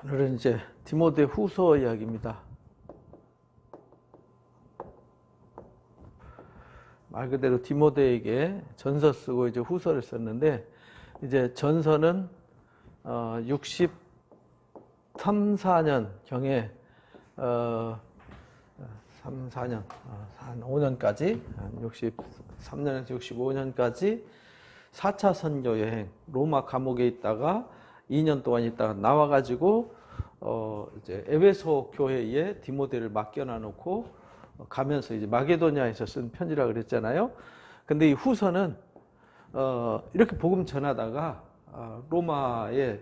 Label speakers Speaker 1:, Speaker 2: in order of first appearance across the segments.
Speaker 1: 오늘은 이제 디모데 후서 이야기입니다. 말 그대로 디모데에게 전서 쓰고 이제 후서를 썼는데, 이제 전서는 63, 4년 경에 3, 4년, 한 5년까지, 한 63년에서 65년까지 4차 선교 여행, 로마 감옥에 있다가 2년 동안 있다가 나와가지고 이제 에베소 교회에 디모데를 맡겨놔 놓고 가면서 이제 마게도냐에서 쓴 편지라 그랬잖아요. 근데 이 후서는 이렇게 복음 전하다가 로마에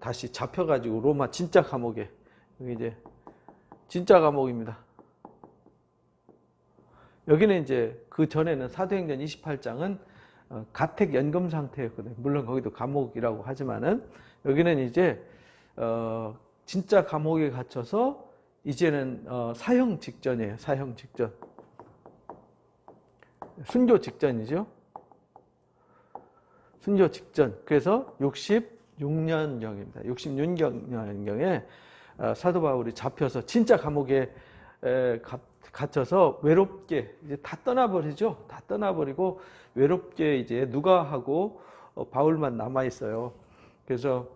Speaker 1: 다시 잡혀가지고 로마 진짜 감옥에, 여기 이제 진짜 감옥입니다. 여기는 이제 그 전에는 사도행전 28장은 가택 연금 상태였거든요. 물론 거기도 감옥이라고 하지만은 여기는 이제 진짜 감옥에 갇혀서 이제는 사형 직전이에요. 사형 직전. 순교 직전이죠. 순교 직전. 그래서 66년경입니다. 66년경에 사도 바울이 잡혀서 진짜 감옥에 갇혀서 외롭게 이제 다 떠나버리죠. 다 떠나버리고 외롭게 이제 누가하고 바울만 남아 있어요. 그래서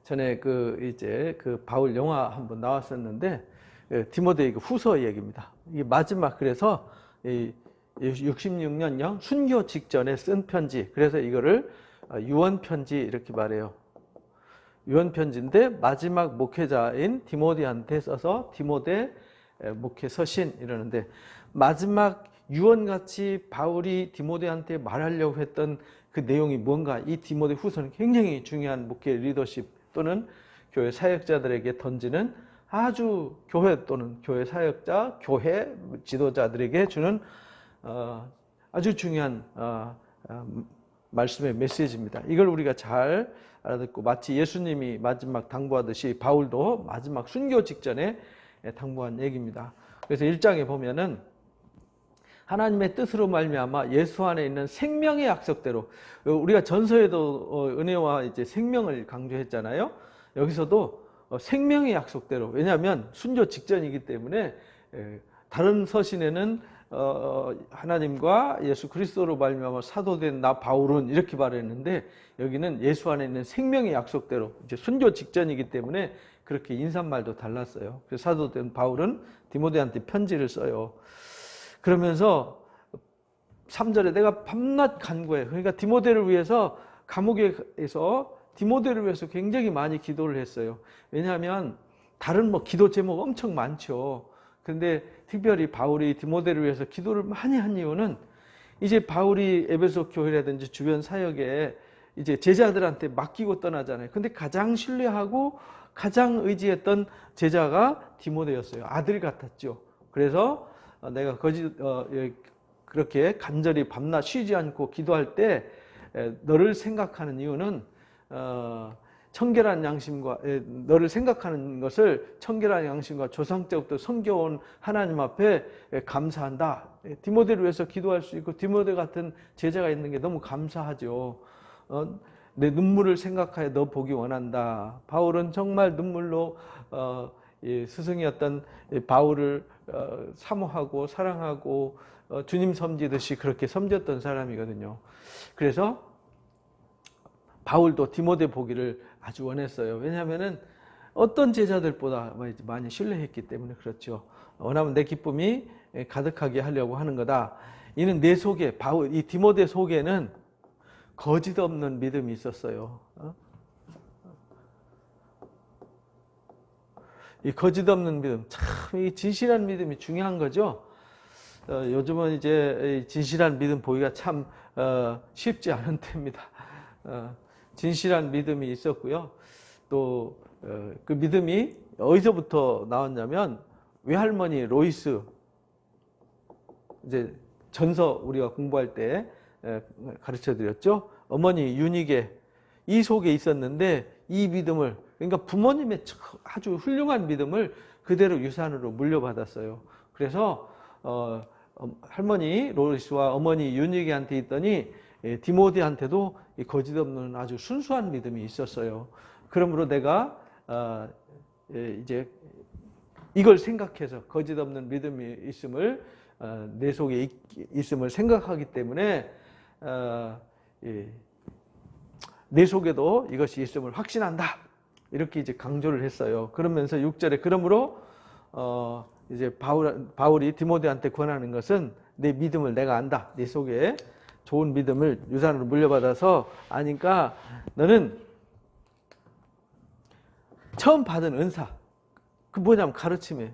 Speaker 1: 전에 이제 바울 영화 한번 나왔었는데, 디모데에게 후서 얘기입니다. 이게 마지막, 그래서 이 66년경 순교 직전에 쓴 편지. 그래서 이거를 유언 편지 이렇게 말해요. 유언 편지인데 마지막 목회자인 디모데한테 써서 디모데 목회 서신 이러는데, 마지막 유언같이 바울이 디모데한테 말하려고 했던 그 내용이 뭔가, 이 디모데 후서는 굉장히 중요한 목회 리더십 또는 교회 사역자들에게 던지는, 아주 교회 또는 교회 사역자, 교회 지도자들에게 주는 아주 중요한 말씀의 메시지입니다. 이걸 우리가 잘 알아듣고, 마치 예수님이 마지막 당부하듯이 바울도 마지막 순교 직전에 당부한 얘기입니다. 그래서 1장에 보면은 하나님의 뜻으로 말미암아 예수 안에 있는 생명의 약속대로, 우리가 전서에도 은혜와 이제 생명을 강조했잖아요. 여기서도 생명의 약속대로, 왜냐하면 순교 직전이기 때문에. 다른 서신에는 하나님과 예수 그리스도로 말미암아 사도된 나 바울은 이렇게 말했는데, 여기는 예수 안에 있는 생명의 약속대로, 이제 순교 직전이기 때문에 그렇게 인사말도 달랐어요. 그래서 사도된 바울은 디모데한테 편지를 써요. 그러면서 3절에 내가 밤낮 간구해. 그러니까 디모데를 위해서, 감옥에서 디모데를 위해서 굉장히 많이 기도를 했어요. 왜냐하면 다른 기도 제목 엄청 많죠. 근데 특별히 바울이 디모데를 위해서 기도를 많이 한 이유는, 이제 바울이 에베소 교회라든지 주변 사역에 이제 제자들한테 맡기고 떠나잖아요. 근데 가장 신뢰하고 가장 의지했던 제자가 디모데였어요. 아들 같았죠. 그래서 내가 그렇게 간절히 밤낮 쉬지 않고 기도할 때 너를 생각하는 이유는 청결한 양심과, 너를 생각하는 것을 청결한 양심과 조상 때부터 섬겨온 하나님 앞에 감사한다. 디모데를 위해서 기도할 수 있고 디모데 같은 제자가 있는 게 너무 감사하죠. 내 눈물을 생각하여 너 보기 원한다. 바울은 정말 눈물로 스승이었던 바울을 사모하고 사랑하고 주님 섬기듯이 그렇게 섬겼던 사람이거든요. 그래서 바울도 디모데 보기를 아주 원했어요. 왜냐하면 어떤 제자들보다 많이 신뢰했기 때문에 그렇죠. 원하면 내 기쁨이 가득하게 하려고 하는 거다. 이는 내 속에, 이 디모데 속에는 거짓 없는 믿음이 있었어요. 이 거짓 없는 믿음, 참 이 진실한 믿음이 중요한 거죠. 요즘은 이제 진실한 믿음 보기가 참 쉽지 않은 때입니다. 진실한 믿음이 있었고요. 또 그 믿음이 어디서부터 나왔냐면, 외할머니 로이스, 이제 전서 우리가 공부할 때 가르쳐 드렸죠. 어머니 유니게, 이 속에 있었는데 이 믿음을, 그러니까 부모님의 아주 훌륭한 믿음을 그대로 유산으로 물려받았어요. 그래서 할머니 로이스와 어머니 유니게한테 있더니 디모데한테도 거짓 없는 아주 순수한 믿음이 있었어요. 그러므로 내가 이제 이걸 생각해서 거짓 없는 믿음이 있음을 내 속에 있음을 생각하기 때문에 내 속에도 이것이 있음을 확신한다. 이렇게 이제 강조를 했어요. 그러면서 6절에 그러므로 이제 바울이 디모데한테 권하는 것은 내 믿음을 내가 안다. 네 속에 좋은 믿음을 유산으로 물려받아서 아니까 너는 처음 받은 은사, 그 뭐냐면 가르침이에요.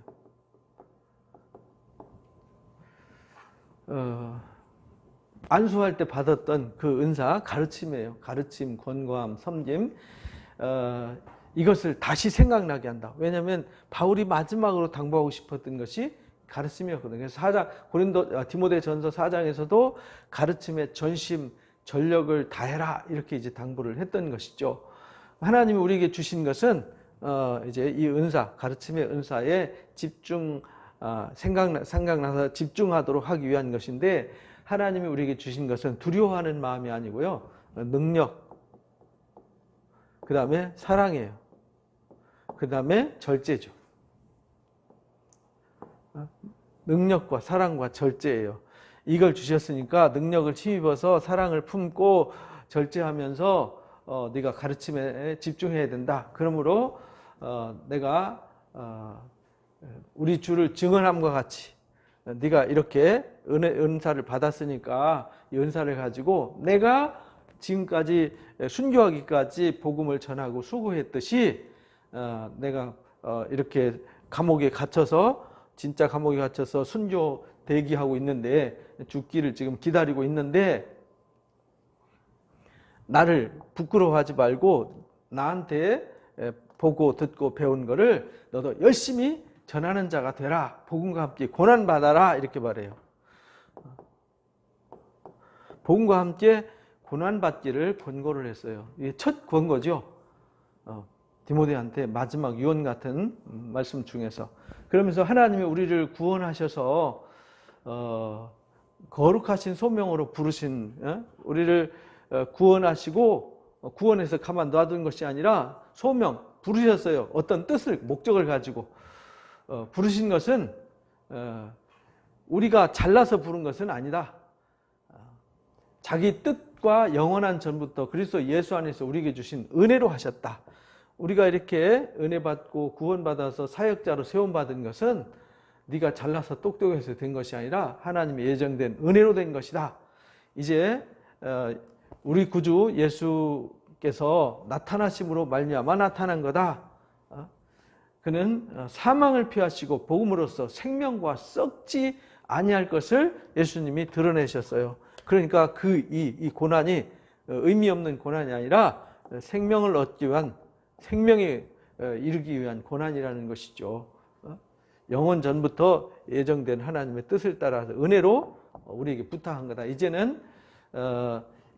Speaker 1: 안수할 때 받았던 그 은사, 가르침이에요. 가르침, 권고함, 섬김. 이것을 다시 생각나게 한다. 왜냐하면 바울이 마지막으로 당부하고 싶었던 것이 가르침이었거든요. 그래서 디모데 전서 4장에서도 가르침에 전심, 전력을 다해라. 이렇게 이제 당부를 했던 것이죠. 하나님이 우리에게 주신 것은 이제 이 은사, 가르침의 은사에 생각나서 집중하도록 하기 위한 것인데, 하나님이 우리에게 주신 것은 두려워하는 마음이 아니고요. 능력, 그 다음에 사랑이에요. 그 다음에 절제죠. 능력과 사랑과 절제예요. 이걸 주셨으니까 능력을 힘입어서 사랑을 품고 절제하면서 네가 가르침에 집중해야 된다. 그러므로 내가 우리 주를 증언함과 같이 네가 이렇게 은사를 받았으니까 이 은사를 가지고 내가 지금까지 순교하기까지 복음을 전하고 수고했듯이 내가 이렇게 감옥에 갇혀서 진짜 감옥에 갇혀서 순교 대기하고 있는데 죽기를 지금 기다리고 있는데 나를 부끄러워하지 말고 나한테 보고 듣고 배운 거를 너도 열심히 전하는 자가 되라. 복음과 함께 고난받아라. 이렇게 말해요. 복음과 함께 고난받기를 권고를 했어요. 이게 첫 권고죠. 디모데한테 마지막 유언 같은 말씀 중에서. 그러면서 하나님이 우리를 구원하셔서 거룩하신 소명으로 부르신, 우리를 구원하시고 구원해서 가만 놔둔 것이 아니라 소명, 부르셨어요. 어떤 뜻을, 목적을 가지고 부르신 것은 우리가 잘나서 부른 것은 아니다. 자기 뜻과 영원한 전부터 그리스도 예수 안에서 우리에게 주신 은혜로 하셨다. 우리가 이렇게 은혜 받고 구원받아서 사역자로 세움받은 것은 네가 잘나서 똑똑해서 된 것이 아니라 하나님의 예정된 은혜로 된 것이다. 이제 우리 구주 예수께서 나타나심으로 말미암아 나타난 거다. 그는 사망을 피하시고 복음으로써 생명과 썩지 아니할 것을 예수님이 드러내셨어요. 그러니까 이 고난이 의미 없는 고난이 아니라 생명을 얻기 위한, 생명에 이르기 위한 고난이라는 것이죠. 영원 전부터 예정된 하나님의 뜻을 따라서 은혜로 우리에게 부탁한 거다. 이제는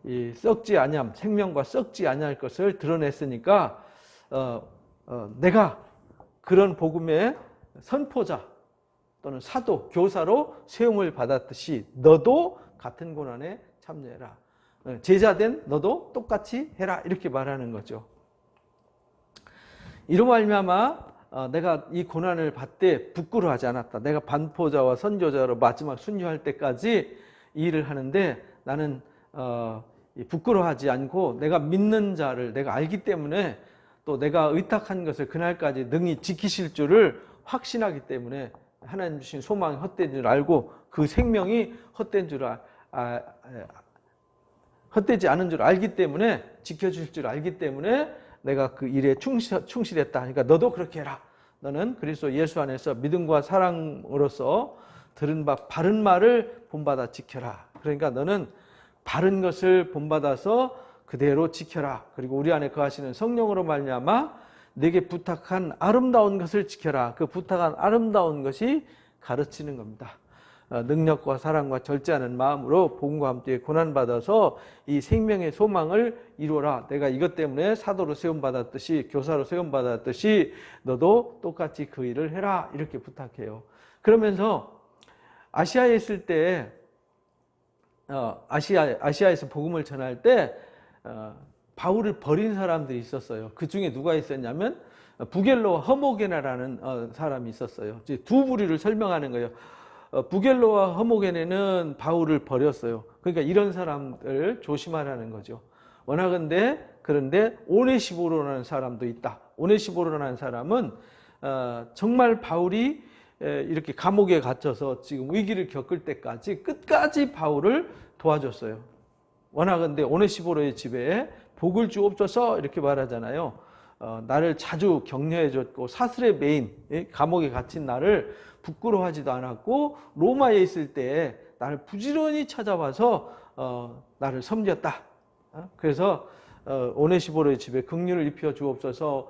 Speaker 1: 이 썩지 아니함, 생명과 썩지 아니할 것을 드러냈으니까 내가 그런 복음의 선포자 또는 사도, 교사로 세움을 받았듯이 너도 같은 고난에 참여해라. 제자된 너도 똑같이 해라. 이렇게 말하는 거죠. 이로 말미암아 내가 이 고난을 받되 부끄러워하지 않았다. 내가 반포자와 선교자로 마지막 순교할 때까지 이 일을 하는데 나는 부끄러워하지 않고 내가 믿는 자를 내가 알기 때문에 또 내가 의탁한 것을 그날까지 능히 지키실 줄을 확신하기 때문에 하나님 주신 소망이 헛된 줄 알고 그 생명이 헛되지 않은 줄 알기 때문에 지켜주실 줄 알기 때문에 내가 그 일에 충실했다. 그러니까 너도 그렇게 해라. 너는 그리스도 예수 안에서 믿음과 사랑으로서 들은 바 바른 말을 본받아 지켜라. 그러니까 너는 바른 것을 본받아서 그대로 지켜라. 그리고 우리 안에 거하시는 성령으로 말미암아 내게 부탁한 아름다운 것을 지켜라. 그 부탁한 아름다운 것이 가르치는 겁니다. 능력과 사랑과 절제하는 마음으로 복음과 함께 고난받아서 이 생명의 소망을 이루어라. 내가 이것 때문에 사도로 세움받았듯이 교사로 세움받았듯이 너도 똑같이 그 일을 해라. 이렇게 부탁해요. 그러면서 아시아에 있을 때 아시아에서 복음을 전할 때 바울을 버린 사람들이 있었어요. 그 중에 누가 있었냐면 부겔로와 허모게네라는 사람이 있었어요. 이제 두 부류를 설명하는 거예요. 부겔로와 허모게네는 바울을 버렸어요. 그러니까 이런 사람들 조심하라는 거죠. 그런데 오네시보로라는 사람도 있다. 오네시보로라는 사람은 정말 바울이 이렇게 감옥에 갇혀서 지금 위기를 겪을 때까지 끝까지 바울을 도와줬어요. 원하건대 오네시보로의 집에 복을 주옵소서 이렇게 말하잖아요. 나를 자주 격려해줬고 사슬에 매인 감옥에 갇힌 나를 부끄러워하지도 않았고 로마에 있을 때 나를 부지런히 찾아와서 나를 섬겼다. 그래서 오네시보로의 집에 긍휼을 입혀 주옵소서.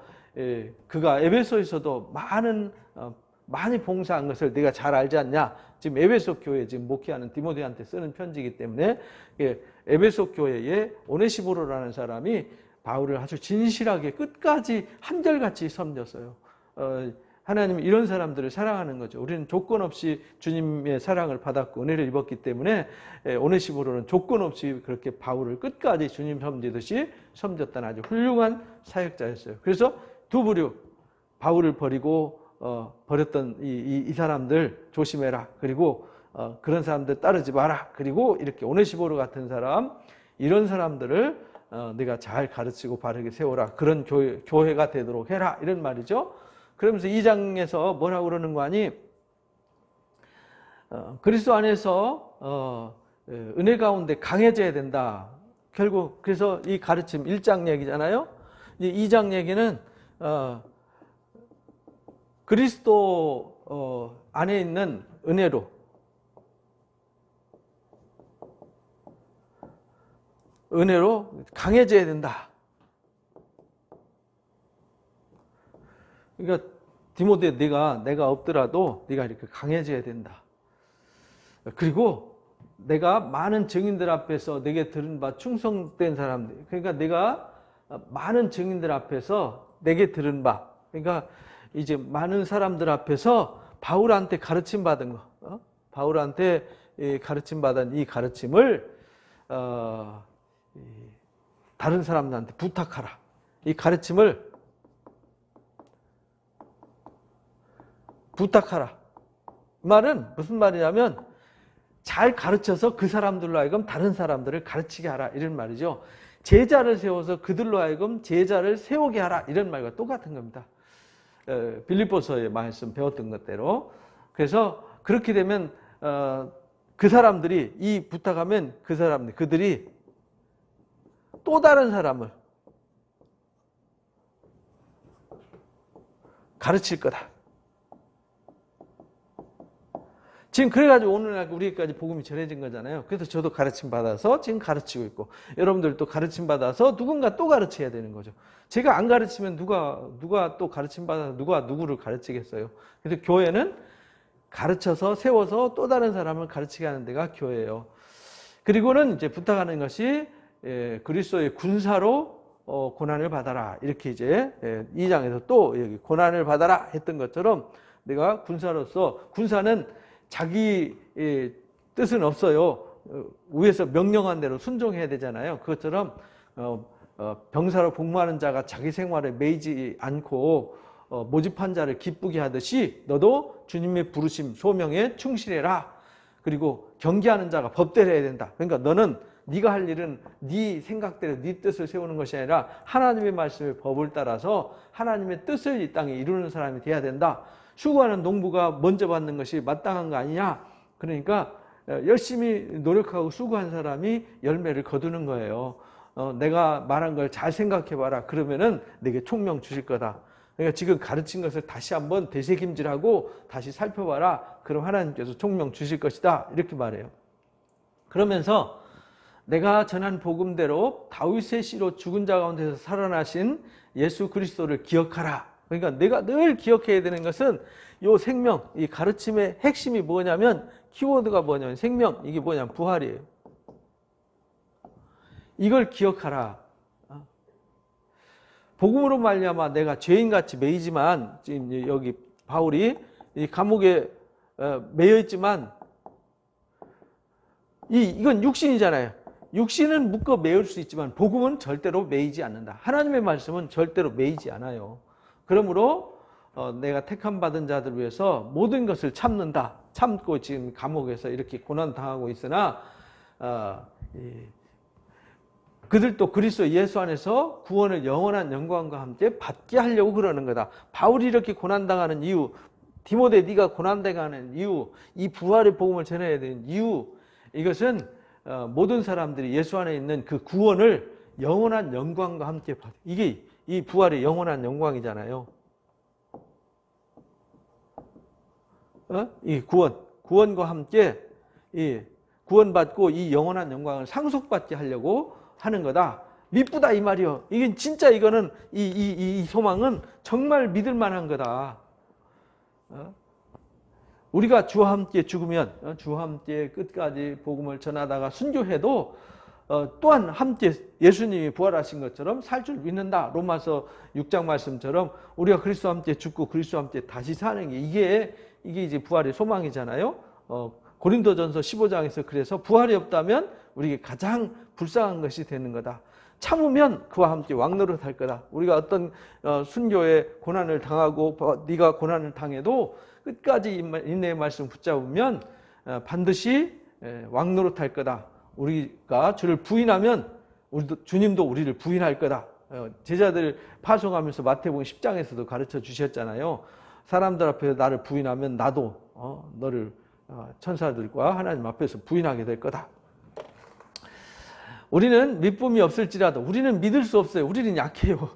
Speaker 1: 그가 에베소에서도 많이 봉사한 것을 네가 잘 알지 않냐. 지금 에베소 교회 지금 목회하는 디모데한테 쓰는 편지이기 때문에 에베소 교회에 오네시보로라는 사람이 바울을 아주 진실하게 끝까지 한결같이 섬겼어요. 하나님은 이런 사람들을 사랑하는 거죠. 우리는 조건 없이 주님의 사랑을 받았고 은혜를 입었기 때문에 오네시보로는 조건 없이 그렇게 바울을 끝까지 주님 섬기듯이 섬겼다는 아주 훌륭한 사역자였어요. 그래서 두 부류, 바울을 버리고 버렸던 이 사람들 조심해라. 그리고 그런 사람들 따르지 마라. 그리고 이렇게 오네시보로 같은 사람, 이런 사람들을 네가 잘 가르치고 바르게 세워라. 그런 교회가 되도록 해라. 이런 말이죠. 그러면서 2장에서 뭐라고 그러는 거 아니? 그리스도 안에서 은혜 가운데 강해져야 된다. 결국 그래서 이 가르침 1장 얘기잖아요. 이제 2장 얘기는 그리스도 안에 있는 은혜로 강해져야 된다. 그러니까 디모데 내가 없더라도 네가 이렇게 강해져야 된다. 그리고 내가 많은 증인들 앞에서 내게 들은 바 충성된 사람들, 그러니까 내가 많은 증인들 앞에서 내게 들은 바, 그러니까 이제 많은 사람들 앞에서 바울한테 가르침 받은 거, 바울한테 가르침 받은 이 가르침을 다른 사람들한테 부탁하라. 이 가르침을 부탁하라. 말은 무슨 말이냐면 잘 가르쳐서 그 사람들로 하여금 다른 사람들을 가르치게 하라 이런 말이죠. 제자를 세워서 그들로 하여금 제자를 세우게 하라 이런 말과 똑같은 겁니다. 빌립보서의 말씀 배웠던 것대로. 그래서 그렇게 되면 그 사람들이 이 부탁하면 그들이 또 다른 사람을 가르칠 거다. 지금 그래가지고 오늘날 우리까지 복음이 전해진 거잖아요. 그래서 저도 가르침 받아서 지금 가르치고 있고 여러분들도 가르침 받아서 누군가 또 가르쳐야 되는 거죠. 제가 안 가르치면 누가 또 가르침 받아서 누가 누구를 가르치겠어요. 그래서 교회는 가르쳐서 세워서 또 다른 사람을 가르치게 하는 데가 교회예요. 그리고는 이제 부탁하는 것이 그리스도의 군사로 고난을 받아라. 이렇게 이제 2장에서 또 여기 고난을 받아라 했던 것처럼 내가 군사로서 군사는 자기 뜻은 없어요. 위에서 명령한 대로 순종해야 되잖아요. 그것처럼 병사로 복무하는 자가 자기 생활에 매이지 않고 모집한 자를 기쁘게 하듯이 너도 주님의 부르심 소명에 충실해라. 그리고 경계하는 자가 법대로 해야 된다. 그러니까 너는 네가 할 일은 네 생각대로 네 뜻을 세우는 것이 아니라 하나님의 말씀의 법을 따라서 하나님의 뜻을 이 땅에 이루는 사람이 돼야 된다. 수고하는 농부가 먼저 받는 것이 마땅한 거 아니냐. 그러니까 열심히 노력하고 수고한 사람이 열매를 거두는 거예요. 내가 말한 걸 잘 생각해봐라. 그러면은 내게 총명 주실 거다. 그러니까 지금 가르친 것을 다시 한번 되새김질하고 다시 살펴봐라. 그럼 하나님께서 총명 주실 것이다. 이렇게 말해요. 그러면서 내가 전한 복음대로 다윗의 씨로 죽은 자 가운데서 살아나신 예수 그리스도를 기억하라. 그러니까 내가 늘 기억해야 되는 것은 이 생명, 이 가르침의 핵심이 뭐냐면 키워드가 뭐냐면 생명, 이게 뭐냐면 부활이에요. 이걸 기억하라. 복음으로 말미암아 내가 죄인같이 매이지만 지금 여기 바울이 이 감옥에 매여 있지만 이건 육신이잖아요. 육신은 묶어 매일 수 있지만 복음은 절대로 매이지 않는다. 하나님의 말씀은 절대로 매이지 않아요. 그러므로 내가 택함 받은 자들을 위해서 모든 것을 참는다. 참고 지금 감옥에서 이렇게 고난당하고 있으나 그들도 그리스도 예수 안에서 구원을 영원한 영광과 함께 받게 하려고 그러는 거다. 바울이 이렇게 고난당하는 이유, 디모데 네가 고난당하는 이유, 이 부활의 복음을 전해야 되는 이유, 이것은 모든 사람들이 예수 안에 있는 그 구원을 영원한 영광과 함께 받아. 이게 이 부활의 영원한 영광이잖아요. 이 구원과 함께 이 구원받고 이 영원한 영광을 상속받게 하려고 하는 거다. 미쁘다 이 말이요. 이게 진짜 이거는 이 소망은 정말 믿을 만한 거다. 우리가 주와 함께 죽으면 주와 함께 끝까지 복음을 전하다가 순교해도 또한 함께 예수님이 부활하신 것처럼 살 줄 믿는다. 로마서 6장 말씀처럼 우리가 그리스도와 함께 죽고 그리스도와 함께 다시 사는 게 이게 이제 부활의 소망이잖아요. 고린도전서 15장에서 그래서 부활이 없다면 우리에게 가장 불쌍한 것이 되는 거다. 참으면 그와 함께 왕노릇할 거다. 우리가 어떤 순교의 고난을 당하고 네가 고난을 당해도 끝까지 인내의 말씀 붙잡으면 반드시 왕노릇할 거다. 우리가 주를 부인하면 주님도 우리를 부인할 거다. 제자들 파송하면서 마태복음 10장에서도 가르쳐 주셨잖아요. 사람들 앞에서 나를 부인하면 나도 너를 천사들과 하나님 앞에서 부인하게 될 거다. 우리는 믿음이 없을지라도 우리는 믿을 수 없어요. 우리는 약해요.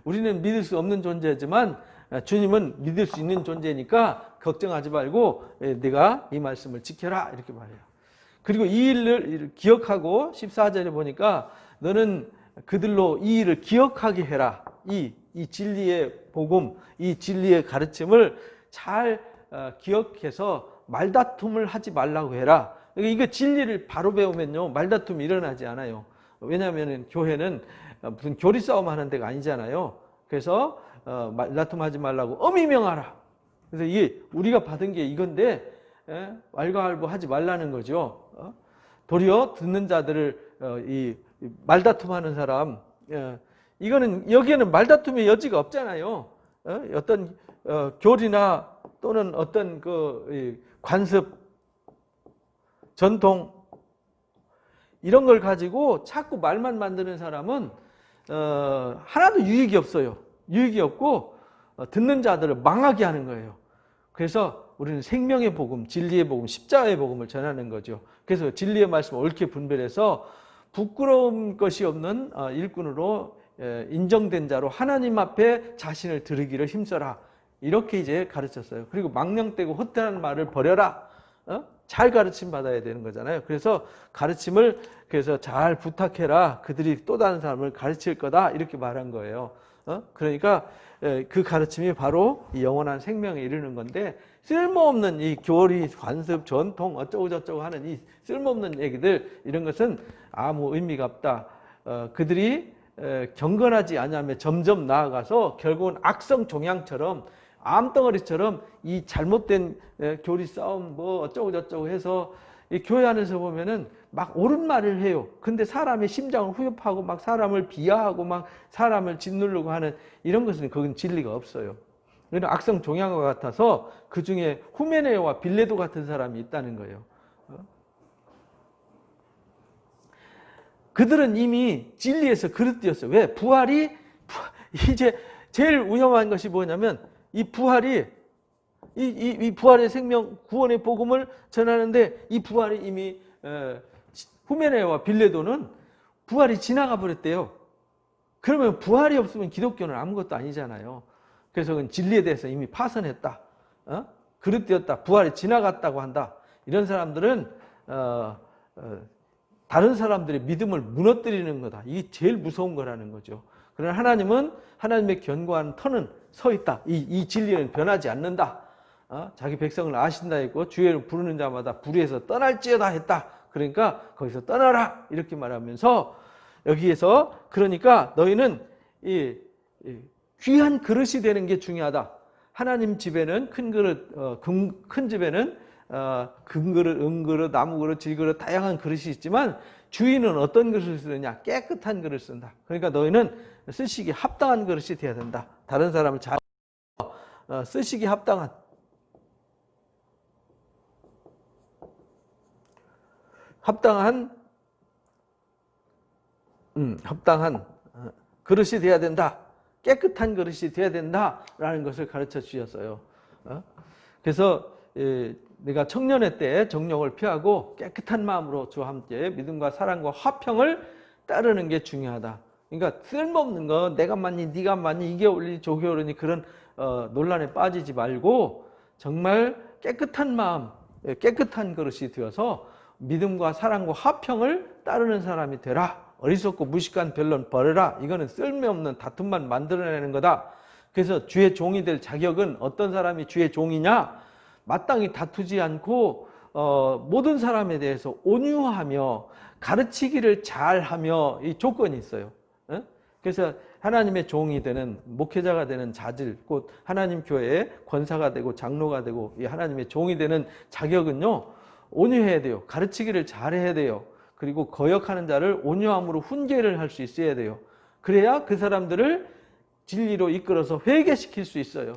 Speaker 1: 우리는 믿을 수 없는 존재지만 주님은 믿을 수 있는 존재니까 걱정하지 말고 네가 이 말씀을 지켜라 이렇게 말해요. 그리고 이 일을 기억하고 14절에 보니까 너는 그들로 이 일을 기억하게 해라. 이 진리의 복음, 이 진리의 가르침을 잘 기억해서 말다툼을 하지 말라고 해라. 이거 진리를 바로 배우면요 말다툼이 일어나지 않아요. 왜냐하면 교회는 무슨 교리 싸움 하는 데가 아니잖아요. 그래서 말다툼하지 말라고 엄히 명하라. 그래서 이게 우리가 받은 게 이건데 왈가왈부하지 말라는 거죠. 도리어 듣는 자들을 이 말다툼하는 사람, 이거는 여기에는 말다툼의 여지가 없잖아요. 어떤 교리나 또는 어떤 그 관습, 전통 이런 걸 가지고 자꾸 말만 만드는 사람은 하나도 유익이 없어요. 유익이 없고 듣는 자들을 망하게 하는 거예요. 그래서 우리는 생명의 복음, 진리의 복음, 십자가의 복음을 전하는 거죠. 그래서 진리의 말씀을 옳게 분별해서 부끄러운 것이 없는 일꾼으로 인정된 자로 하나님 앞에 자신을 드리기를 힘써라. 이렇게 이제 가르쳤어요. 그리고 망령되고 헛되는 말을 버려라. 잘 가르침 받아야 되는 거잖아요. 그래서 가르침을 그래서 잘 부탁해라. 그들이 또 다른 사람을 가르칠 거다. 이렇게 말한 거예요. 그러니까 그 가르침이 바로 이 영원한 생명에 이르는 건데 쓸모없는 이 교리, 관습, 전통 어쩌고 저쩌고 하는 이 쓸모없는 얘기들 이런 것은 아무 의미가 없다. 그들이 경건하지 않으면 점점 나아가서 결국은 악성 종양처럼 암덩어리처럼 이 잘못된 교리 싸움 뭐 어쩌고 저쩌고 해서 이 교회 안에서 보면은 막 옳은 말을 해요. 근데 사람의 심장을 후협하고 막 사람을 비하하고 막 사람을 짓누르고 하는 이런 것은 그건 진리가 없어요. 그런 악성 종양과 같아서 그 중에 후메네오와 빌레도 같은 사람이 있다는 거예요. 그들은 이미 진리에서 그릇되었어요. 왜? 부활이 이제 제일 위험한 것이 뭐냐면 이 부활이 이 부활의 생명 구원의 복음을 전하는데 이 부활이 이미 후메네와 빌레도는 부활이 지나가 버렸대요. 그러면 부활이 없으면 기독교는 아무것도 아니잖아요. 그래서 그건 진리에 대해서 이미 파선했다. 그릇되었다. 부활이 지나갔다고 한다. 이런 사람들은 다른 사람들의 믿음을 무너뜨리는 거다. 이게 제일 무서운 거라는 거죠. 그러나 하나님은 하나님의 견고한 터는 서 있다. 이 진리는 변하지 않는다. 자기 백성을 아신다 했고 주의 부르는 자마다 불의에서 떠날지어다 했다. 그러니까 거기서 떠나라 이렇게 말하면서 여기에서 그러니까 너희는 이 귀한 그릇이 되는 게 중요하다. 하나님 집에는 큰 그릇, 큰 집에는 금그릇, 은그릇, 나무그릇, 질그릇 다양한 그릇이 있지만 주인은 어떤 그릇을 쓰느냐? 깨끗한 그릇을 쓴다. 그러니까 너희는 쓰시기 합당한 그릇이 돼야 된다. 다른 사람을 잘 쓰시기 합당한 그릇이 돼야 된다. 깨끗한 그릇이 돼야 된다라는 것을 가르쳐 주셨어요. 그래서 내가 청년의 때 정욕을 피하고 깨끗한 마음으로 주와 함께 믿음과 사랑과 화평을 따르는 게 중요하다. 그러니까 쓸모없는 거 내가 맞니 네가 맞니 이게 옳으니 저게 옳으니 그런 논란에 빠지지 말고 정말 깨끗한 마음, 깨끗한 그릇이 되어서 믿음과 사랑과 화평을 따르는 사람이 되라. 어리석고 무식한 변론 버려라. 이거는 쓸모없는 다툼만 만들어내는 거다. 그래서 주의 종이 될 자격은 어떤 사람이 주의 종이냐? 마땅히 다투지 않고 모든 사람에 대해서 온유하며 가르치기를 잘하며 이 조건이 있어요. 그래서 하나님의 종이 되는 목회자가 되는 자질, 곧 하나님 교회의 권사가 되고 장로가 되고 이 하나님의 종이 되는 자격은요, 온유해야 돼요. 가르치기를 잘해야 돼요. 그리고 거역하는 자를 온유함으로 훈계를 할 수 있어야 돼요. 그래야 그 사람들을 진리로 이끌어서 회개시킬 수 있어요.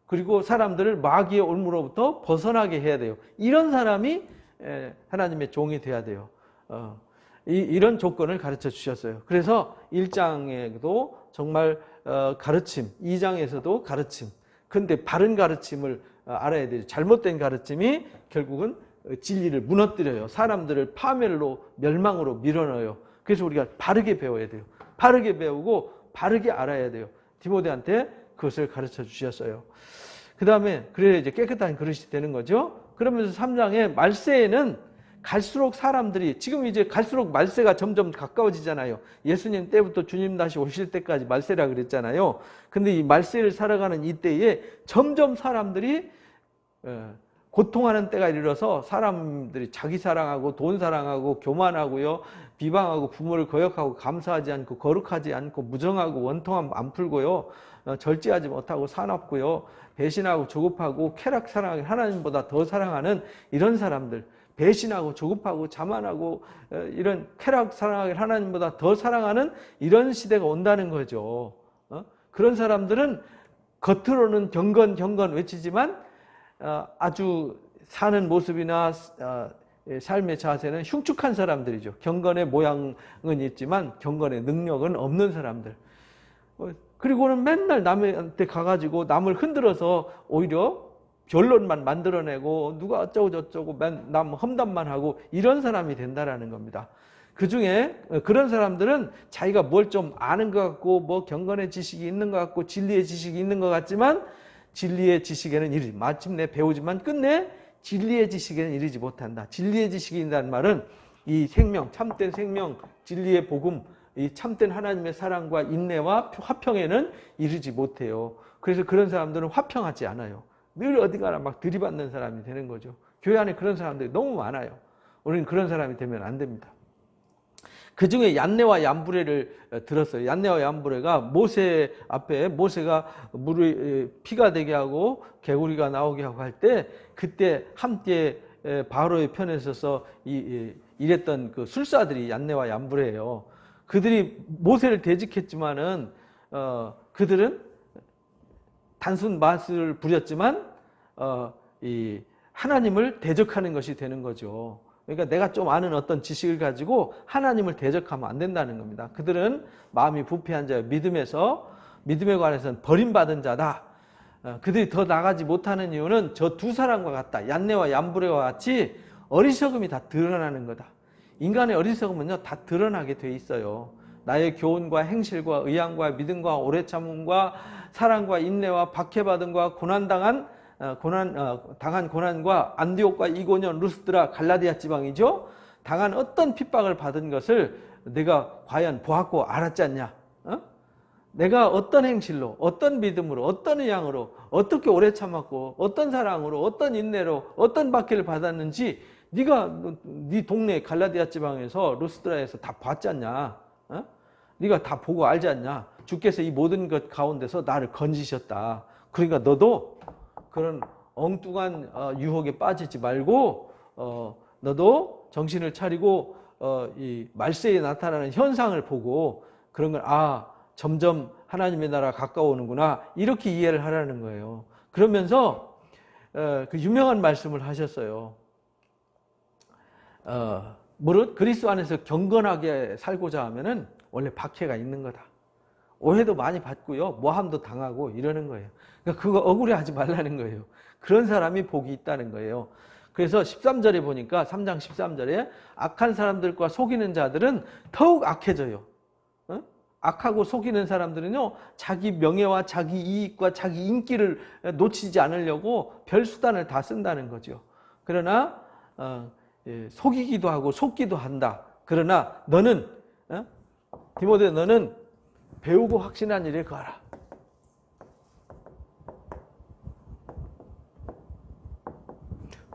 Speaker 1: 그리고 사람들을 마귀의 올무로부터 벗어나게 해야 돼요. 이런 사람이 하나님의 종이 돼야 돼요. 이런 조건을 가르쳐 주셨어요. 그래서 1장에도 정말 가르침, 2장에서도 가르침. 근데 바른 가르침을 알아야 돼요. 잘못된 가르침이 결국은 진리를 무너뜨려요. 사람들을 파멸로, 멸망으로 밀어넣어요. 그래서 우리가 바르게 배워야 돼요. 바르게 배우고 바르게 알아야 돼요. 디모데한테 그것을 가르쳐 주셨어요. 그 다음에 그래야 이제 깨끗한 그릇이 되는 거죠. 그러면서 3장에 말세에는 갈수록 사람들이, 지금 이제 갈수록 말세가 점점 가까워지잖아요. 예수님 때부터 주님 다시 오실 때까지 말세라 그랬잖아요. 근데 이 말세를 살아가는 이때에 점점 사람들이 고통하는 때가 이르러서 사람들이 자기 사랑하고 돈 사랑하고 교만하고요, 비방하고 부모를 거역하고 감사하지 않고 거룩하지 않고 무정하고 원통함 안 풀고요, 절제하지 못하고 사납고요, 배신하고 조급하고 쾌락 사랑하기 하나님보다 더 사랑하는 이런 사람들, 배신하고 조급하고 자만하고 이런 쾌락 사랑하기 하나님보다 더 사랑하는 이런 시대가 온다는 거죠. 그런 사람들은 겉으로는 경건 외치지만 아주 사는 모습이나 삶의 자세는 흉측한 사람들이죠. 경건의 모양은 있지만 경건의 능력은 없는 사람들. 그리고는 맨날 남한테 가가지고 남을 흔들어서 오히려 변론만 만들어내고 누가 어쩌고 저쩌고 남 험담만 하고 이런 사람이 된다라는 겁니다. 그중에 그런 사람들은 자기가 뭘 좀 아는 것 같고 뭐 경건의 지식이 있는 것 같고 진리의 지식이 있는 것 같지만 진리의 지식에는 이르지, 마침내 배우지만 끝내 진리의 지식에는 이르지 못한다. 진리의 지식이 있다는 말은 이 생명, 참된 생명, 진리의 복음, 이 참된 하나님의 사랑과 인내와 화평에는 이르지 못해요. 그래서 그런 사람들은 화평하지 않아요. 늘 어디 가나 막 들이받는 사람이 되는 거죠. 교회 안에 그런 사람들이 너무 많아요. 우리는 그런 사람이 되면 안 됩니다. 그 중에 얀네와 얀브레를 들었어요. 얀네와 얀브레가 모세 앞에, 모세가 물을 피가 되게 하고 개구리가 나오게 하고 할 때, 그때 함께 바로의 편에 서서 일했던 그 술사들이 얀네와 얀브레예요. 그들이 모세를 대적했지만은 그들은 단순 맛을 부렸지만 이 하나님을 대적하는 것이 되는 거죠. 그러니까 내가 좀 아는 어떤 지식을 가지고 하나님을 대적하면 안 된다는 겁니다. 그들은 마음이 부패한 자요, 믿음에 관해서는 버림받은 자다. 그들이 더 나가지 못하는 이유는 저 두 사람과 같다. 얀네와 얀브레와 같이 어리석음이 다 드러나는 거다. 인간의 어리석음은요, 다 드러나게 돼 있어요. 나의 교훈과 행실과 의향과 믿음과 오래 참음과 사랑과 인내와 박해받음과 당한 고난과 안디옥과 이고니온, 루스드라, 갈라디아 지방이죠. 당한 어떤 핍박을 받은 것을 내가 과연 보았고 알았지 않냐? 내가 어떤 행실로, 어떤 믿음으로, 어떤 의향으로, 어떻게 오래 참았고, 어떤 사랑으로, 어떤 인내로, 어떤 박해를 받았는지 네가 네 동네 갈라디아 지방에서 루스드라에서 다 봤지 않냐? 네가 다 보고 알지 않냐? 주께서 이 모든 것 가운데서 나를 건지셨다. 그러니까 너도 그런 엉뚱한 유혹에 빠지지 말고 너도 정신을 차리고 이 말세에 나타나는 현상을 보고 그런 걸 점점 하나님의 나라가 가까워오는구나 이렇게 이해를 하라는 거예요. 그러면서 그 유명한 말씀을 하셨어요. 무릇 그리스도 안에서 경건하게 살고자 하면은 원래 박해가 있는 거다. 오해도 많이 받고요. 모함도 당하고 이러는 거예요. 그러니까 그거 억울해하지 말라는 거예요. 그런 사람이 복이 있다는 거예요. 그래서 13절에 보니까 3장 13절에 악한 사람들과 속이는 자들은 더욱 악해져요. 악하고 속이는 사람들은요, 자기 명예와 자기 이익과 자기 인기를 놓치지 않으려고 별 수단을 다 쓴다는 거죠. 그러나 속이기도 하고 속기도 한다. 그러나 너는 디모데 너는 배우고 확신한 일을 거하라.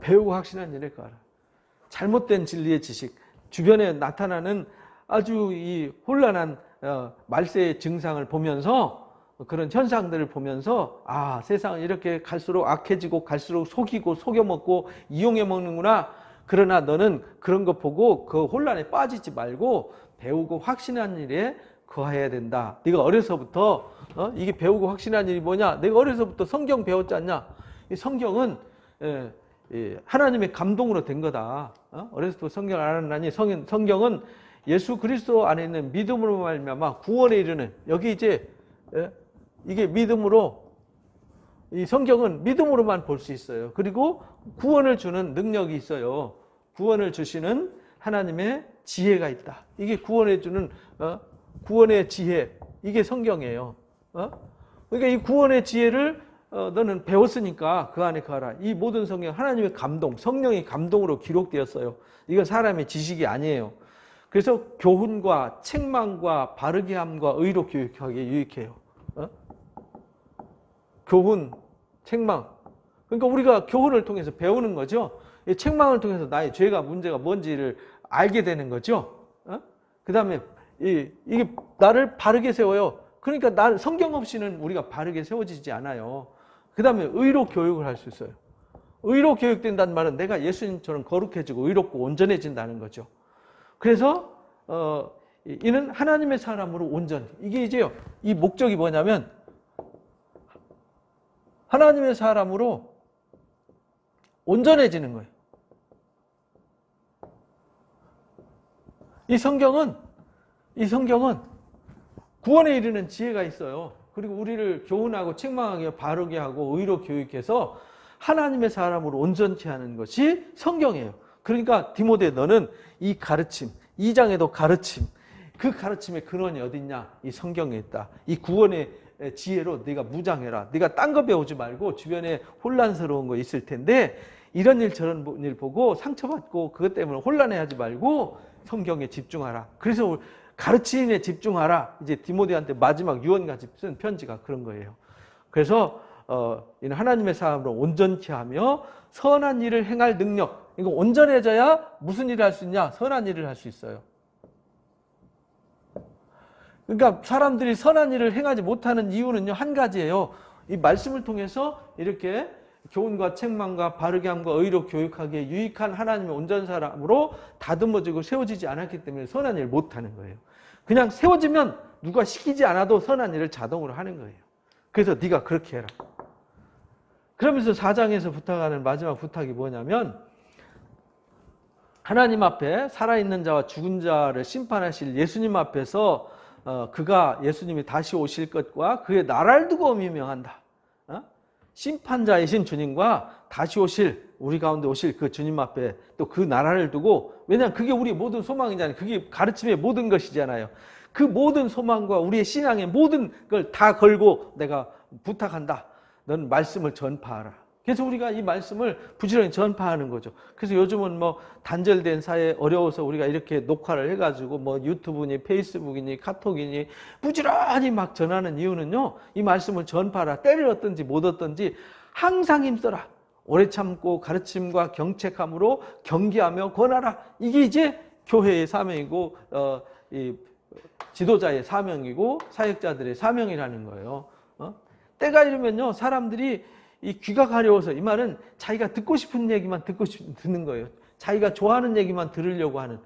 Speaker 1: 배우고 확신한 일을 거하라. 잘못된 진리의 지식, 주변에 나타나는 아주 이 혼란한 말세의 증상을 보면서 그런 현상들을 보면서 세상은 이렇게 갈수록 악해지고 갈수록 속이고 속여먹고 이용해 먹는구나. 그러나 너는 그런 거 보고 그 혼란에 빠지지 말고 배우고 확신한 일에 거해야 된다. 네가 어려서부터 이게 배우고 확신한 일이 뭐냐? 내가 어려서부터 성경 배웠지 않냐? 이 성경은 하나님의 감동으로 된 거다. 어려서부터 성경을 알았나니 성경은 예수 그리스도 안에 있는 믿음으로 말미암아 구원에 이르는 여기 이제 이게 믿음으로 이 성경은 믿음으로만 볼 수 있어요. 그리고 구원을 주는 능력이 있어요. 구원을 주시는 하나님의 지혜가 있다. 이게 구원해 주는 구원의 지혜 이게 성경이에요. 그러니까 이 구원의 지혜를 너는 배웠으니까 그 안에 거하라. 이 모든 성경 하나님의 감동, 성령의 감동으로 기록되었어요. 이건 사람의 지식이 아니에요. 그래서 교훈과 책망과 바르게 함과 의로 교육하기에 유익해요. 교훈, 책망. 그러니까 우리가 교훈을 통해서 배우는 거죠. 이 책망을 통해서 나의 죄가 문제가 뭔지를 알게 되는 거죠. 그 다음에 이게 나를 바르게 세워요. 그러니까 성경 없이는 우리가 바르게 세워지지 않아요. 그 다음에 의로 교육을 할 수 있어요. 의로 교육된다는 말은 내가 예수님처럼 거룩해지고 의롭고 온전해진다는 거죠. 그래서 이는 하나님의 사람으로 온전. 이게 이제요. 이 목적이 뭐냐면 하나님의 사람으로 온전해지는 거예요. 이 성경은 구원에 이르는 지혜가 있어요. 그리고 우리를 교훈하고 책망하게 바르게 하고 의로 교육해서 하나님의 사람으로 온전케 하는 것이 성경이에요. 그러니까 디모데 너는 이 가르침, 2장에도 가르침, 그 가르침의 근원이 어딨냐? 이 성경에 있다. 이 구원의 지혜로 네가 무장해라. 네가 딴 거 배우지 말고 주변에 혼란스러운 거 있을 텐데 이런 일 저런 일 보고 상처받고 그것 때문에 혼란해하지 말고 성경에 집중하라. 그래서 가르침에 집중하라. 이제 디모데한테 마지막 유언같이 쓴 편지가 그런 거예요. 그래서 이는 하나님의 사람으로 온전케 하며 선한 일을 행할 능력. 이거 온전해져야 무슨 일을 할 수 있냐? 선한 일을 할 수 있어요. 그러니까 사람들이 선한 일을 행하지 못하는 이유는요, 한 가지예요. 이 말씀을 통해서 이렇게 교훈과 책망과 바르게 함과 의로 교육하기에 유익한 하나님의 온전 사람으로 다듬어지고 세워지지 않았기 때문에 선한 일을 못하는 거예요. 그냥 세워지면 누가 시키지 않아도 선한 일을 자동으로 하는 거예요. 그래서 네가 그렇게 해라. 그러면서 4장에서 부탁하는 마지막 부탁이 뭐냐면 하나님 앞에 살아있는 자와 죽은 자를 심판하실 예수님 앞에서 그가 예수님이 다시 오실 것과 그의 나라를 두고 미명한다. 심판자이신 주님과 다시 오실 우리 가운데 오실 그 주님 앞에 또 그 나라를 두고, 왜냐하면 그게 우리의 모든 소망이잖아요. 그게 가르침의 모든 것이잖아요. 그 모든 소망과 우리의 신앙의 모든 걸 다 걸고 내가 부탁한다. 넌 말씀을 전파하라. 그래서 우리가 이 말씀을 부지런히 전파하는 거죠. 그래서 요즘은 뭐 단절된 사회 어려워서 우리가 이렇게 녹화를 해가지고 뭐 유튜브니 페이스북이니 카톡이니 부지런히 막 전하는 이유는요, 이 말씀을 전파하라. 때를 얻든지 못 얻든지 항상 힘써라. 오래 참고 가르침과 경책함으로 경계하며 권하라. 이게 이제 교회의 사명이고 이 지도자의 사명이고 사역자들의 사명이라는 거예요. 때가 이르면요, 사람들이 이 귀가 가려워서, 이 말은 자기가 듣고 싶은 얘기만 듣는 거예요. 자기가 좋아하는 얘기만 들으려고 하는.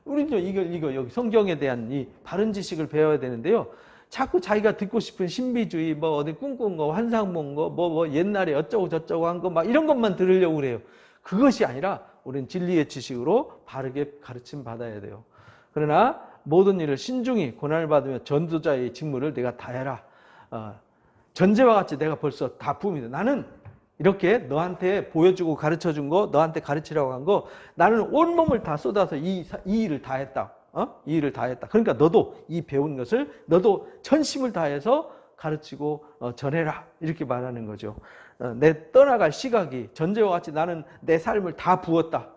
Speaker 1: 우리도 이거 여기 성경에 대한 이 바른 지식을 배워야 되는데요. 자꾸 자기가 듣고 싶은 신비주의, 뭐 어디 꿈꾼 거, 환상 본 거, 뭐 옛날에 어쩌고 저쩌고 한 거, 막 이런 것만 들으려고 그래요. 그것이 아니라 우리는 진리의 지식으로 바르게 가르침 받아야 돼요. 그러나 모든 일을 신중히 고난을 받으며 전도자의 직무를 내가 다해라. 전제와 같이 내가 벌써 다 부음이다. 나는 이렇게 너한테 보여주고 가르쳐준 거, 너한테 가르치라고 한 거, 나는 온몸을 다 쏟아서 이 일을 다 했다. 이 일을 다 했다. 그러니까 너도 이 배운 것을 너도 전심을 다해서 가르치고 전해라. 이렇게 말하는 거죠. 내 떠나갈 시각이 전제와 같이 나는 내 삶을 다 부었다.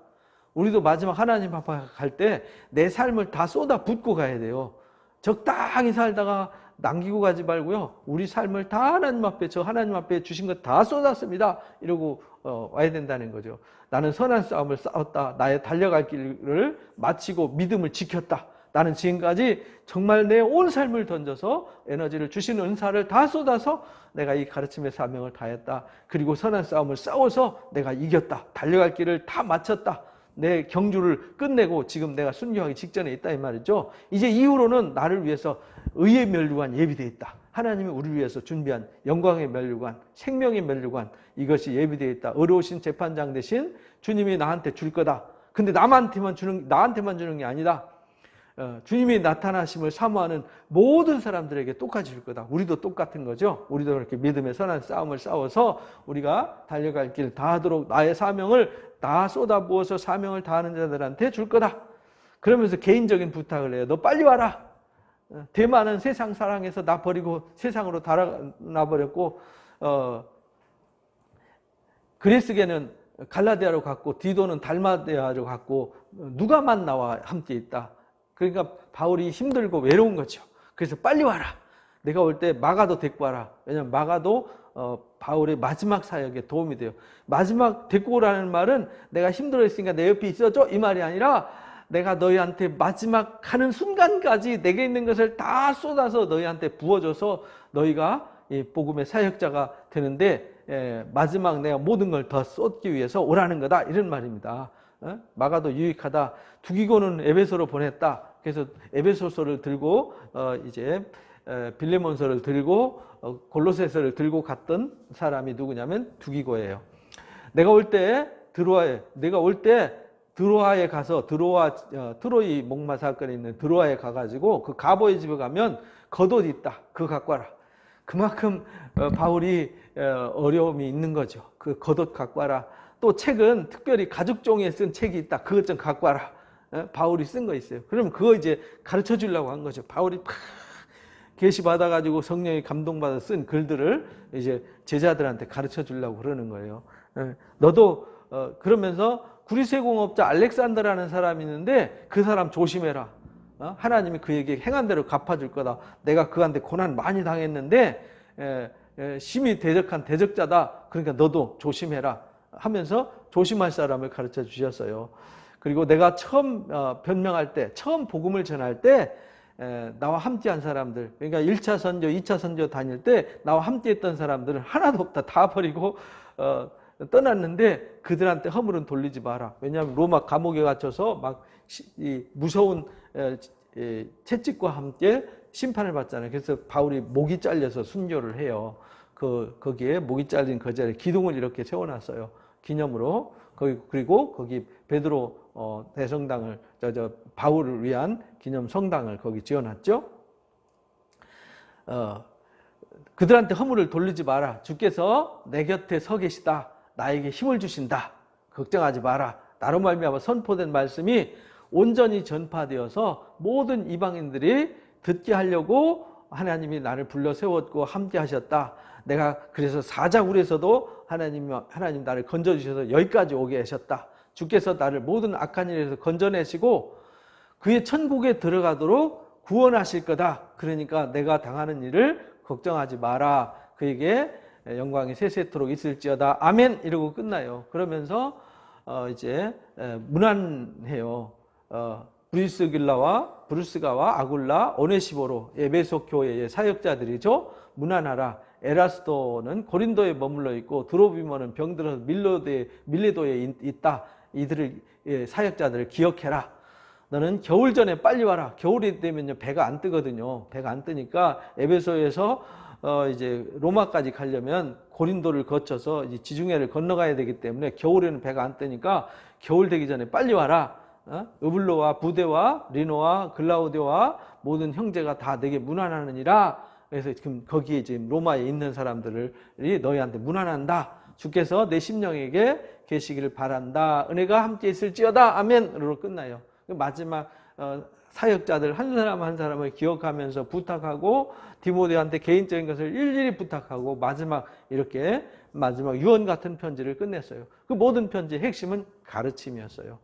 Speaker 1: 우리도 마지막 하나님 앞에 갈 때 내 삶을 다 쏟아 붓고 가야 돼요. 적당히 살다가 남기고 가지 말고요. 우리 삶을 다 하나님 앞에, 저 하나님 앞에 주신 것 다 쏟았습니다. 이러고 와야 된다는 거죠. 나는 선한 싸움을 싸웠다. 나의 달려갈 길을 마치고 믿음을 지켰다. 나는 지금까지 정말 내 온 삶을 던져서 에너지를 주시는 은사를 다 쏟아서 내가 이 가르침의 사명을 다했다. 그리고 선한 싸움을 싸워서 내가 이겼다. 달려갈 길을 다 마쳤다. 내 경주를 끝내고 지금 내가 순교하기 직전에 있다 이 말이죠. 이제 이후로는 나를 위해서 의의 면류관 예비되어 있다. 하나님이 우리를 위해서 준비한 영광의 면류관, 생명의 면류관, 이것이 예비되어 있다. 의로우신 재판장 대신 주님이 나한테 줄 거다. 근데 나한테만 주는 게 아니다. 주님이 나타나심을 사모하는 모든 사람들에게 똑같이 줄 거다. 우리도 똑같은 거죠. 우리도 이렇게 믿음의 선한 싸움을 싸워서 우리가 달려갈 길 다 하도록 나의 사명을 다 쏟아부어서 사명을 다하는 자들한테 줄 거다. 그러면서 개인적인 부탁을 해요. 너 빨리 와라. 대만은 세상 사랑해서 나 버리고 세상으로 달아나버렸고, 그레스게는 갈라디아로 갔고, 디도는 달마데아로 갔고, 누가만 나와 함께 있다. 그러니까 바울이 힘들고 외로운 거죠. 그래서 빨리 와라. 내가 올 때 마가도 데리고 와라. 왜냐하면 마가도 바울의 마지막 사역에 도움이 돼요. 마지막 데리고 오라는 말은 내가 힘들어했으니까 내 옆에 있어줘 이 말이 아니라 내가 너희한테 마지막 가는 순간까지 내게 있는 것을 다 쏟아서 너희한테 부어줘서 너희가 이 복음의 사역자가 되는데 마지막 내가 모든 걸 더 쏟기 위해서 오라는 거다 이런 말입니다. 마가도 유익하다. 두기고는 에베소로 보냈다. 그래서 에베소서를 들고 이제 빌레몬서를 들고 골로새서를 들고 갔던 사람이 누구냐면 두기고예요. 내가 올 때 드로아에 가서 트로이 목마 사건에 있는 드로아에 가가지고 그 가보의 집에 가면 겉옷 있다. 그거 갖고 와라. 그만큼 바울이 어려움이 있는 거죠. 그 겉옷 갖고 와라. 또 책은 특별히 가죽 종이에 쓴 책이 있다. 그것 좀 갖고 와라. 바울이 쓴 거 있어요. 그러면 그거 이제 가르쳐 주려고 한 거죠. 바울이 팍 계시 받아가지고 성령이 감동받아 쓴 글들을 이제 제자들한테 가르쳐 주려고 그러는 거예요. 너도 그러면서 구리스 공업자 알렉산더라는 사람이 있는데 그 사람 조심해라. 하나님이 그에게 행한 대로 갚아줄 거다. 내가 그한테 고난 많이 당했는데 심히 대적한 대적자다. 그러니까 너도 조심해라 하면서 조심할 사람을 가르쳐 주셨어요. 그리고 내가 처음 변명할 때, 처음 복음을 전할 때 나와 함께한 사람들, 그러니까 1차 선교, 2차 선교 다닐 때 나와 함께했던 사람들은 하나도 없다. 다 버리고 떠났는데 그들한테 허물은 돌리지 마라. 왜냐하면 로마 감옥에 갇혀서 막 무서운 채찍과 함께 심판을 받잖아요. 그래서 바울이 목이 잘려서 순교를 해요. 거기에 목이 잘린 그 자리에 기둥을 이렇게 세워놨어요. 기념으로. 그리고 거기 베드로 대성당을 바울을 위한 기념 성당을 거기 지어놨죠. 그들한테 허물을 돌리지 마라. 주께서 내 곁에 서 계시다. 나에게 힘을 주신다. 걱정하지 마라. 나로 말미암아 선포된 말씀이 온전히 전파되어서 모든 이방인들이 듣게 하려고 하나님이 나를 불러 세웠고 함께 하셨다. 내가 그래서 사자굴에서도 하나님 나를 건져주셔서 여기까지 오게 하셨다. 주께서 나를 모든 악한 일에서 건져내시고 그의 천국에 들어가도록 구원하실 거다. 그러니까 내가 당하는 일을 걱정하지 마라. 그에게 영광이 세세토록 있을지어다. 아멘. 이러고 끝나요. 그러면서 이제 문안해요. 브루스가와 아굴라, 오네시보로 에베소 교회의 사역자들이죠. 문안하라. 에라스도는 고린도에 머물러 있고 드로비모는 병들어서 밀레도에 있다. 이들을 사역자들을 기억해라. 너는 겨울 전에 빨리 와라. 겨울이 되면요 배가 안 뜨거든요. 배가 안 뜨니까 에베소에서 이제 로마까지 가려면 고린도를 거쳐서 이제 지중해를 건너가야 되기 때문에 겨울에는 배가 안 뜨니까 겨울 되기 전에 빨리 와라. 으블로와 부데와 리노와 글라우디오와 모든 형제가 다 내게 문안하느니라. 그래서 지금 거기에 지금 로마에 있는 사람들이 너희한테 문안한다. 주께서 내 심령에게 계시기를 바란다. 은혜가 함께 있을지어다. 아멘으로 끝나요. 마지막 사역자들 한 사람 한 사람을 기억하면서 부탁하고 디모데한테 개인적인 것을 일일이 부탁하고 이렇게 마지막 유언 같은 편지를 끝냈어요. 그 모든 편지의 핵심은 가르침이었어요.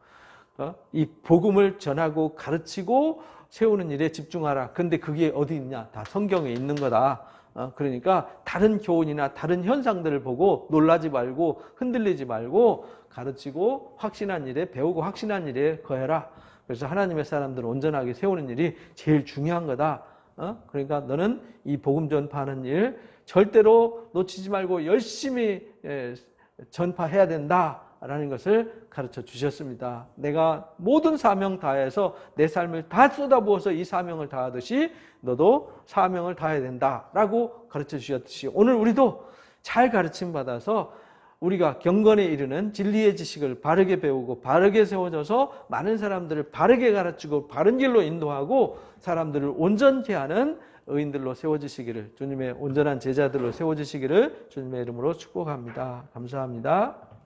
Speaker 1: 이 복음을 전하고 가르치고 세우는 일에 집중하라. 근데 그게 어디 있냐? 다 성경에 있는 거다. 그러니까 다른 교훈이나 다른 현상들을 보고 놀라지 말고 흔들리지 말고 가르치고 확신한 일에 배우고 확신한 일에 거해라. 그래서 하나님의 사람들을 온전하게 세우는 일이 제일 중요한 거다. 그러니까 너는 이 복음 전파하는 일 절대로 놓치지 말고 열심히 전파해야 된다라는 것을 가르쳐 주셨습니다. 내가 모든 사명 다해서 내 삶을 다 쏟아부어서 이 사명을 다하듯이 너도 사명을 다해야 된다라고 가르쳐 주셨듯이 오늘 우리도 잘 가르침 받아서 우리가 경건에 이르는 진리의 지식을 바르게 배우고 바르게 세워져서 많은 사람들을 바르게 가르치고 바른 길로 인도하고 사람들을 온전케 하는 의인들로 세워지시기를, 주님의 온전한 제자들로 세워지시기를 주님의 이름으로 축복합니다. 감사합니다.